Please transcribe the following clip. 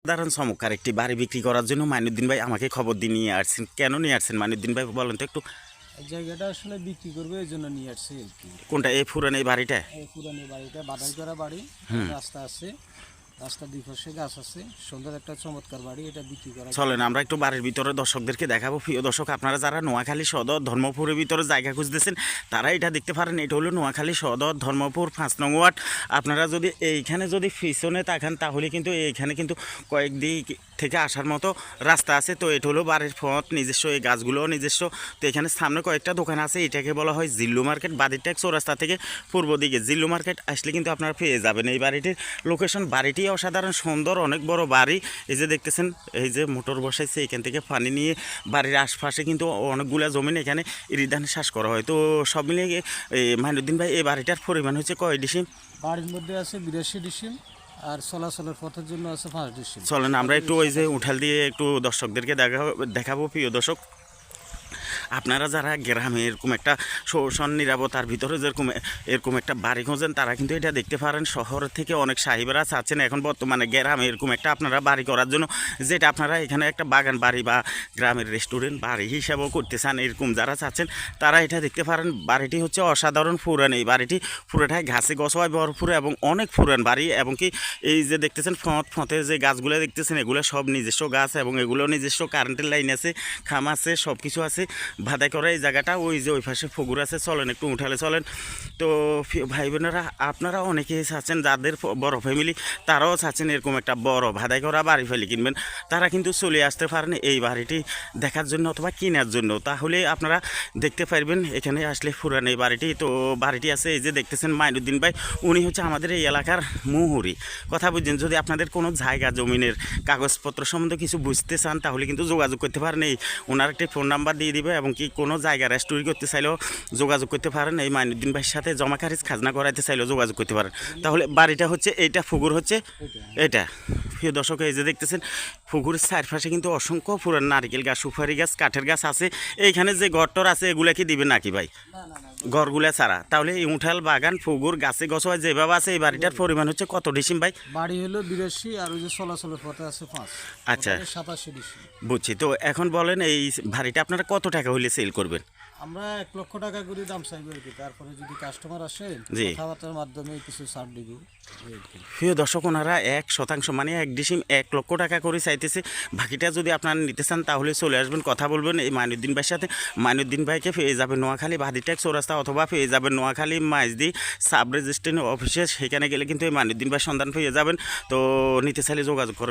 সাধারণ চমৎকার একটি বাড়ি বিক্রি করার জন্য মাইনুদ্দিন ভাই আমাকে খবর দিয়ে নিয়ে আসছেন। কেন নিয়ে আসছেন মাইনুদ্দিন ভাই বলেন তো একটু। এই জায়গাটা আসলে বিক্রি করবে এই জন্য নিয়ে আসছে আর কি। কোনটা এই পুরান এই বাড়িটা? এই পুরানি বাড়িটা বাধাই করা বাড়ি, রাস্তা আছে, রাস্তার দুই পাশে গাছ আছে, সুন্দর একটা চমৎকার বাড়ি, এটা বিক্রি করা। চলেন আমরা একটু বাড়ির ভিতরে দর্শকদেরকে দেখাবো। প্রিয় দর্শক, আপনারা যারা নোয়াখালী সদর ধর্মপুরের ভিতরে জায়গা খুঁজতেছেন তারা এটা দেখতে পারেন। এটা হলো নোয়াখালী সদর ধর্মপুর 5 নং ওয়ার্ড। আপনারা যদি এইখানে যদি পিছনে তাকান তাহলে কিন্তু এইখানে কিন্তু কয়েক দিক থেকে আসার মতো রাস্তা আছে। তো এটা হলো বাড়ির পথ নিজস্ব, এই গাছগুলো নিজস্ব। তো এখানে সামনে কয়েকটা দোকান আছে। এটাকে বলা হয় জিল্লু মার্কেট। বাদিরটা চৌরাস্তা থেকে পূর্ব দিকে জিল্লু মার্কেট আসলে কিন্তু আপনারা পেয়ে যাবেন এই বাড়িটির লোকেশন। বাড়িটি অসাধারণ সুন্দর, অনেক বড় বাড়ি। এই যে দেখতেছেন, এই যে মোটর বসাইছে, এখান থেকে পানি নিয়ে বাড়ির আশপাশে কিন্তু অনেকগুলো জমিন এখানে ইরিধান চাষ করা হয়। তো সব মিলিয়ে মাইনুদ্দিন ভাই এই বাড়িটার পরিমাণ হচ্ছে কয় ডিসিম? বাড়ির মধ্যে আছে 82 ডিসিম, আর চলাচলের পথের জন্য আছে 5 ডিসিম। চলেন আমরা একটু ওই যে উঠাল দিয়ে একটু দর্শকদেরকে দেখাবো। প্রিয় দর্শক, আপনারা যারা গ্রামে এরকম একটা শোষণ নিরাপত্তার ভিতরে এরকম একটা বাড়ি খোঁজেন তারা কিন্তু এটা দেখতে পারেন। শহর থেকে অনেক সাহেবেরা চাচ্ছেন এখন বর্তমানে গ্রামে এরকম একটা আপনারা বাড়ি করার জন্য, যেটা আপনারা এখানে একটা বাগান বাড়ি বা গ্রামের রেস্টুরেন্ট বাড়ি হিসাবেও করতে চান, এরকম যারা চাচ্ছেন তারা এটা দেখতে পারেন। বাড়িটি হচ্ছে অসাধারণ পুরান। এই বাড়িটি পুরোটাই ঘাসে গছায় ভরপুর এবং অনেক পুরান বাড়ি। এবং কি এই যে দেখতেছেন ফতে যে গাছগুলো দেখতেছেন, এগুলো সব নিজস্ব গাছ এবং এগুলো নিজস্ব কারেন্টের লাইন আছে, খাম আছে, সব কিছু আছে। বাধাই করা এই জায়গাটা, ওই যে ওই পাশে পুকুর আছে। চলেন একটু উঠালে চলেন। তো ভাই বোনেরা, আপনারা অনেকেই চাচ্ছেন, যাদের বড় ফ্যামিলি তারাও চাচ্ছেন এরকম একটা বড় বাধাই করা বাড়ি ফেলে কিনবেন, তারা কিন্তু চলে আসতে পারেন এই বাড়িটি দেখার জন্য অথবা কেনার জন্য। তাহলে আপনারা দেখতে পারবেন এখানে আসলে পুরান এই বাড়িটি। তো বাড়িটি আছে, এই যে দেখতেছেন মাইনুদ্দিন ভাই, উনি হচ্ছে আমাদের এই এলাকার মুহুরি। কথা বুঝছেন? যদি আপনাদের কোনো জায়গা জমিনের কাগজপত্র সম্বন্ধে কিছু বুঝতে চান তাহলে কিন্তু যোগাযোগ করতে পারেন। এই ওনার একটি ফোন নাম্বার দিয়ে দিবে এবং কি কোনো জায়গা রেস্টোরি করতে চাইলেও যোগাযোগ করতে পারেন। এই মাইনুদ্দিন ভাইয়ের সাথে জমা খারিজ খাজনা করাইতে চাইলেও যোগাযোগ করতে পারেন। তাহলে বাড়িটা হচ্ছে এইটা, পুকুর হচ্ছে এটা। প্রিয় দর্শক, এই যে দেখতেছেন পুকুরের চারপাশে কিন্তু অসংখ্য পুরান নারকেল গাছ, সুপারি গাছ, কাঠের গাছ আছে। এইখানে যে ঘরটর আছে এগুলা কি দিবেন নাকি ভাই? ঘরগুলা ছাড়া তাহলে এই উঠাল বাগান পুকুর গাছে গছ যেভাবে আছে এই বাড়িটার পরিমাণ হচ্ছে কত ডিসিম ভাই? বাড়ি হলো 82, আর ওই যে চলাচলের পথে আছে 5। আচ্ছা, 87 ডিসিম। বুঝছি। তো এখন বলেন এই বাড়িটা আপনারা কত টাকা হইলে সেল করবেন? আমরা 1 লক্ষ টাকা করে দাম চাইবো আর কি। তারপরে যদি কাস্টমার আসে জি, কথাবার্তার মাধ্যমে কিছু ছাড় দিব। প্রিয় দর্শক, ওনারা 1% মানে 1 ডিসিম 1 লক্ষ টাকা করে চাইতেছে। বাকিটা যদি আপনারা নিতে চান তাহলে চলে আসবেন, কথা বলবেন এই মাইনুদ্দিন ভাইয়ের সাথে। মাইনুদ্দিন ভাইকে পেয়ে যাবেন নোয়াখালী বাদিরটেক চৌরাস্তা, অথবা পেয়ে যাবেন নোয়াখালী মাইজদি সাব রেজিস্ট্রেশন অফিসে। সেখানে গেলে কিন্তু এই মাইনুদ্দিন ভাইয়ের সন্ধান পেয়ে যাবেন। তো নিতে চাইলে যোগাযোগ করুন।